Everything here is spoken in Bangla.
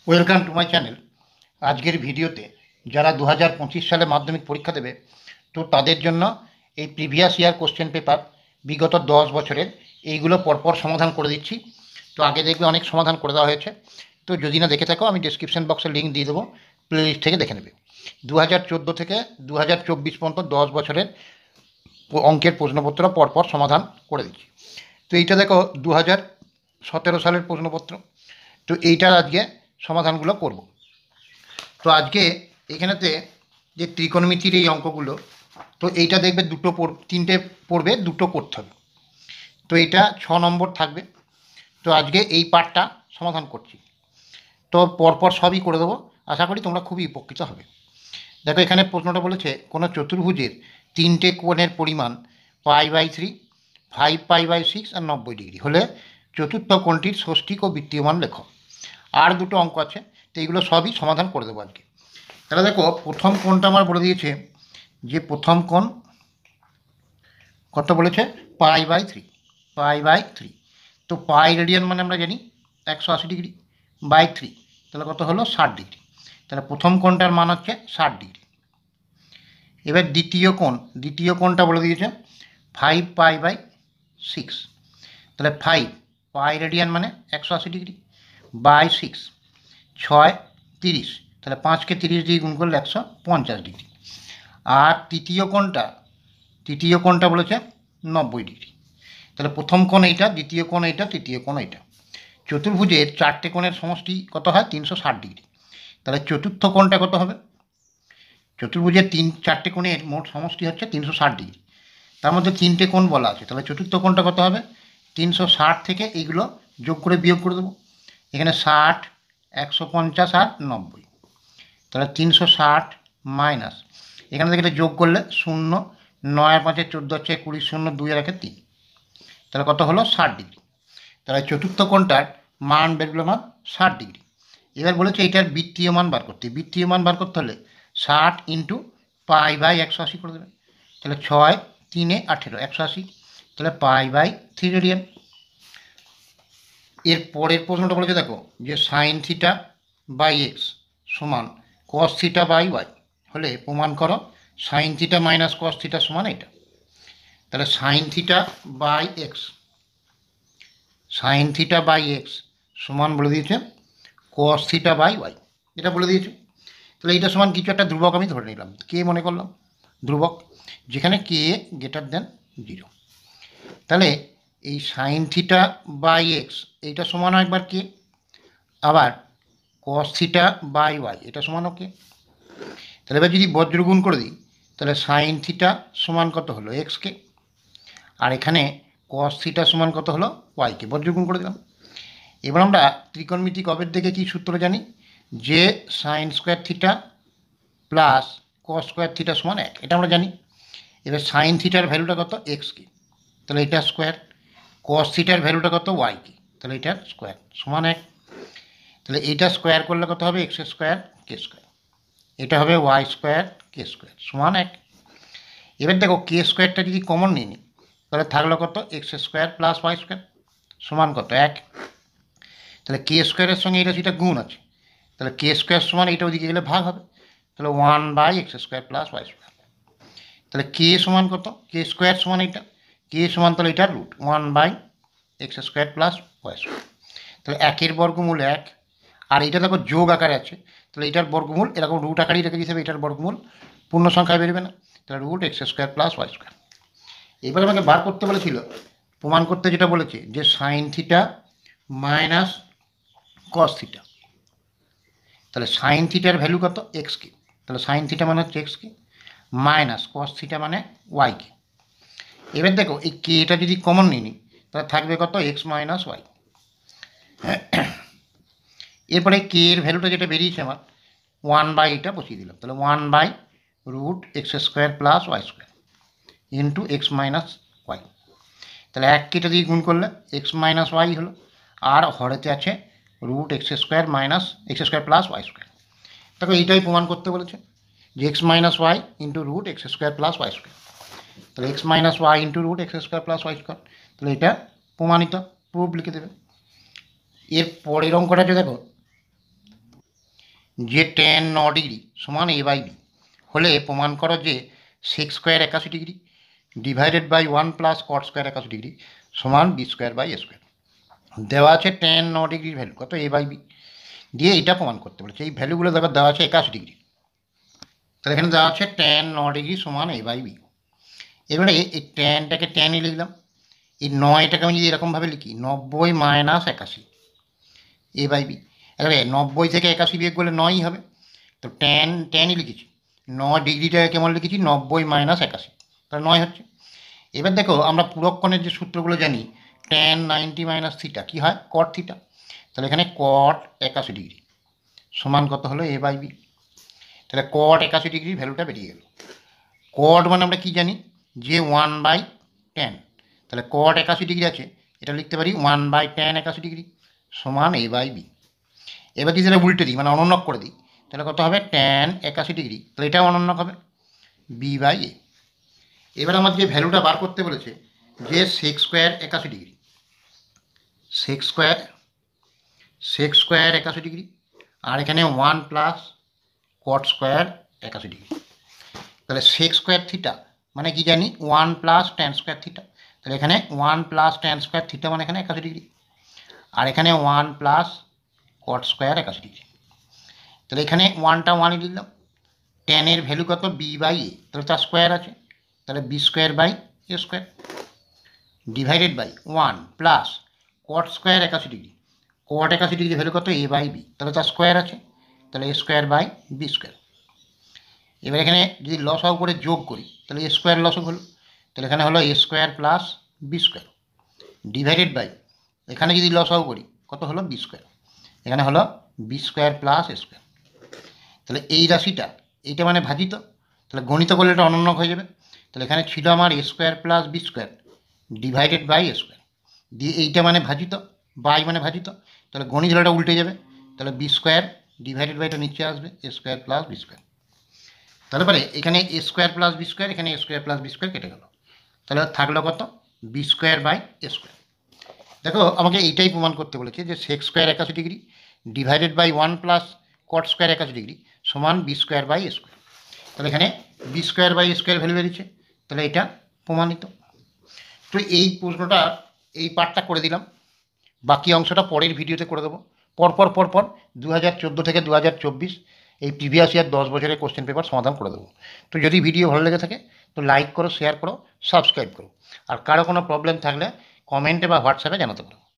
Welcome to my channel. আজকের ভিডিওতে যারা 2025 সালে মাধ্যমিক পরীক্ষা দেবে তো তাদের জন্য এই প্রিভিয়াস ইয়ার কোশ্চেন পেপার বিগত 10 বছরের এইগুলো পরপর সমাধান করে দিচ্ছি। তো আগে দেখবে অনেক সমাধান করে দেওয়া হয়েছে, তো যদি না দেখে থাকো আমি ডিসক্রিপশন বক্সে লিঙ্ক দিয়ে দেবো, প্লেলিস্ট থেকে দেখে নেবে। 2014 থেকে 2024 পর্যন্ত 10 বছরের অঙ্কের প্রশ্নপত্র পরপর সমাধান করে দিচ্ছি। তো এইটা দেখো 2017 সালের প্রশ্নপত্র। তো এইটার আজকে সমাধানগুলো করব। তো আজকে এখানেতে যে ত্রিকোণমিতির এই অঙ্কগুলো, তো এইটা দেখবে তিনটে পড়বে, দুটো করতে হবে। তো এইটা 6 নম্বর থাকবে। তো আজকে এই পার্টটা সমাধান করছি। তো পরপর সবই করে দেবো, আশা করি তোমরা খুবই উপকৃত হবে। দেখো এখানে প্রশ্নটা বলেছে কোনো চতুর্ভুজের তিনটে কোণের পরিমাণ π/3, 5π/6 আর 90 ডিগ্রি হলে চতুর্থ কোণটির ষষ্ঠিক ও বৃত্তীয়মান লেখো। আর দুটো অঙ্ক আছে, তো এইগুলো সবই সমাধান করে দেবো আজকে। তাহলে দেখো প্রথম কোণটা আমার বলে দিয়েছে যে প্রথম কোণ কত বলেছে π/3, π/3। তো পাই রেডিয়ান মানে আমরা জানি 180 ডিগ্রি বাই 3, তাহলে কত হলো 60 ডিগ্রি। তাহলে প্রথম কোণটার মান হচ্ছে 60 ডিগ্রি। এবার দ্বিতীয় কোণটা বলে দিয়েছে 5π/6, তাহলে 5 পাই রেডিয়ান মানে 180 ডিগ্রি বাই 6, 6 30, তাহলে 5কে 30 দিয়ে গুণ করলে 150 ডিগ্রি। আর তৃতীয় কোণটা বলেছে 90 ডিগ্রি। তাহলে প্রথম কোণ এইটা, দ্বিতীয় কোণ এইটা, তৃতীয় কোণ এইটা। চতুর্ভুজের চারটে কোণের সমষ্টি কত হয় 360 ডিগ্রি। তাহলে চতুর্থ কোণটা কত হবে? চতুর্ভুজের চারটে কোণের মোট সমষ্টি হচ্ছে 360 ডিগ্রি। তার মধ্যে তিনটে কোণ বলা আছে, তাহলে চতুর্থ কোণটা কত হবে? 360 থেকে এইগুলো যোগ করে বিয়োগ করে দেবো। এখানে 60, 150 আর 90, তাহলে 360 মাইনাস, এখানে থেকে এটা যোগ করলে 0, 9 আর 5 14 হচ্ছে 20, 0 2 আর 1 3, তাহলে কত হলো 60 ডিগ্রি। তাহলে চতুর্থ কোণটার মান বের করলাম 60 ডিগ্রি। এবার বলেছে এটার বৃত্তীয় মান বার করতে। বৃত্তীয় মান বার করতে হলে 60 ইন্টু π/180 করে দেবে। তাহলে 6 3 18, 180, তাহলে π/3 রেডিয়ান। এর পরের প্রশ্নটা বলেছে দেখো যে সাইন থিটা বাই এক্স সমান কস থিটা বাই ওয়াই হলে প্রমাণ করো sine theta minus cos theta সমান এটা। তাহলে সাইন থিটা বাই এক্স সমান বলে দিয়েছে কস থিটা বাই ওয়াই, এটা বলে দিয়েছে। তাহলে এইটা সমান কিছু একটা ধ্রুবক আমি ধরে নিলাম, কে মনে করলাম ধ্রুবক, যেখানে কে গ্রেটার দেন 0। তাহলে এই সাইন থিটা বাই এক্স এইটা সমান একবার কে, আবার কস থিটা বাই ওয়াই এটা সমান কে। তাহলে এবার যদি বজ্রগুণ করে দিই তাহলে সাইন থিটা সমান কত হলো এক্সকে, আর এখানে কস থিটা সমান কত হলো ওয়াইকে, বজ্রগুণ করে দিলাম। এবার আমরা ত্রিকোণমিতিক অবের দেখে কি সূত্র জানি, যে sine square theta plus cos square theta সমান 1, এটা আমরা জানি। এবার সাইন থিটার ভ্যালুটা কত এক্সকে, তাহলে এটা স্কোয়ার, কস থিটার ভ্যালুটা কত ওয়াইকে, তাহলে এটার স্কোয়ার সমান 1। তাহলে এইটা স্কোয়ার করলে কত হবে এক্স স্কোয়ার কে স্কোয়ার, এটা হবে ওয়াই স্কোয়ার কে স্কোয়ার সমান 1। এবার দেখো কে স্কোয়ারটা যদি কমন নিয়ে নিই তাহলে থাকলো কত x square plus y square সমান কত 1। তাহলে কে স্কোয়ারের সঙ্গে এটা সেটা গুণ আছে, তাহলে কে স্কোয়ার সমান এটা ওদিকে গেলে ভাগ হবে, তাহলে 1/x² প্লাস ওয়াই স্কোয়ার। তাহলে কে সমান কত, কে স্কোয়ার সমান এটা, কে সমান তাহলে এটার root 1/x² plus y square. তাহলে 1-এর বর্গমূল 1, আর এটা দেখো যোগ আকারে আছে, তাহলে এটার বর্গমূল এরকম রুট আকারেই রেখে দিতে হবে, এটার বর্গমূল পূর্ণ সংখ্যায় বেরোবে না, তাহলে root x² plus y square. এবার আমাকে বার করতে বলেছিল, প্রমাণ করতে যেটা বলেছে যে sine theta minus cos theta, তাহলে সাইন থিটার ভ্যালু কত এক্সকে, তাহলে সাইন থিটা মানে হচ্ছে এক্সকে মাইনাস কস থিটা মানে ওয়াইকে। এবার দেখো এই কে এটা যদি কমন নিই তাহলে থাকবে কত এক্স মাইনাস ওয়াই। এরপরে কে এর ভ্যালুটা যেটা বেরিয়েছে আমার 1/, এটা বসিয়ে দিলাম, তাহলে 1/√x² plus y square into x minus y. তাহলে 1কে এটা দিয়ে গুণ করলে এক্স মাইনাস ওয়াই হলো, আর হরেতে আছে √x² minus x² plus y square. দেখো এইটাই প্রমাণ করতে বলেছে যে x minus y into √x² plus y square, তাহলে x minus y into √x² plus y square, তাহলে এটা প্রমাণিত, প্রুফ লিখে দেবে। এর পরের অঙ্কটা যে দেখো যে tan 9 ডিগ্রি সমান a বাই বি হলে প্রমাণ করো যে sec square 81 degree divided by 1 plus cot square 81 degree সমান b square by a square. দেওয়া আছে tan 9 ডিগ্রির ভ্যালু কত, a বাই বি, দিয়ে এটা প্রমাণ করতে বলেছে। এই ভ্যালুগুলো দেখো দেওয়া আছে 81 ডিগ্রি, তাহলে এখানে দেওয়া আছে tan 9 ডিগ্রি সমান a বাই বি। এবারে এই ট্যানটাকে ট্যানই লিখলাম, এই 9টাকে আমি যদি এরকমভাবে লিখি 90 মাইনাস 81 এ বাই বি। এবারে 90 থেকে 81 বিয়োগ করলে 9ই হবে, তো ট্যানই লিখেছি। 9 ডিগ্রিটাকে কেমন লিখেছি, 90 মাইনাস 81, তাহলে 9 হচ্ছে। এবার দেখো আমরা পুরক্ষণের যে সূত্রগুলো জানি, tan 90 মাইনাস থিটা কী হয়, কট থিটা, তাহলে এখানে কট 81 ডিগ্রি সমান কত হলো, এ বাই বি। তাহলে কট 81 ডিগ্রির ভ্যালুটা বেরিয়ে গেল। কট মানে আমরা কি জানি যে 1/tan, তাহলে কট 81 ডিগ্রি আছে, এটা লিখতে পারি 1/tan 81 ডিগ্রি সমান a বাই বি। এবার যদি সেটা উল্টে দিই মানে অনন্যক করে দিই, তাহলে কত হবে tan 81 ডিগ্রি, তাহলে এটাও অনন্যক হবে বি বাই এ। এবার আমাদের যে ভ্যালুটা বার করতে বলেছে যে sec square 81 degree, sec square 81 degree, আর এখানে 1 প্লাস কট স্কোয়ার 81 ডিগ্রি। তাহলে সেক স্কোয়ার থিটা মানে কি জানি 1 প্লাস ট্যান স্কোয়ার থিটা, তাহলে এখানে 1 প্লাস ট্যান স্কোয়ার থিটা মানে এখানে 81 ডিগ্রি, আর এখানে 1 প্লাস কট স্কোয়ার 81 ডিগ্রি। তাহলে এখানে 1টা 1ই লিখলাম, ট্যানের ভ্যালু কত, বি বাই এ, তাহলে তার স্কোয়ার আছে, তাহলে b square by a square divided by 1 plus cot square 81 degree, cot 81 degree value কত, এ বাই বি, তাহলে তার স্কোয়ার আছে, তাহলে a square by b square. এবার এখানে যদি লসাগু করে যোগ করি তাহলে এ স্কোয়ার লসাগু হলো, তাহলে এখানে হলো a square plus b square divided by, এখানে যদি লসাগু করি কত হলো, বি স্কোয়ার, এখানে হলো বি স্কোয়ার প্লাস এ স্কোয়ার। তাহলে এই রাশিটা এইটা মানে ভাজিত, তাহলে গণিত করলে এটা অনন্যক হয়ে যাবে। তাহলে এখানে ছিল আমার a square plus b square divided by a square, দিয়ে এইটা মানে ভাজিত, বাই মানে ভাজিত, তাহলে গণিত হলে এটা উল্টে যাবে, তাহলে বি স্কোয়ার ডিভাইডেড বাই এটা নিচে আসবে a square plus b square. তাহলে পরে এখানে a square plus b square, এখানে a square plus b square কেটে গেল, তাহলে থাকলো কত, b square by a square. দেখো আমাকে এইটাই প্রমাণ করতে বলেছে যে sec square 81 degree divided by 1 plus cot square 81 degree সমান b square by a square. তাহলে এখানে b square by a square value বেরিয়েছে, তাহলে এটা প্রমাণিত। তো এই প্রশ্নটা এই পার্টটা করে দিলাম, বাকি অংশটা পরের ভিডিওতে করে দেবো। পরপর 2014 থেকে 2024 এই প্রিভিয়াস ইয়ার 10 বছরের কোশ্চেন পেপার সমাধান করে দেবো। তো যদি ভিডিও ভালো লেগে থাকে তো লাইক করো, শেয়ার করো, সাবস্ক্রাইব করো, আর কারো কোনো প্রবলেম থাকলে কমেন্টে বা হোয়াটসঅ্যাপে জানাতে পারো।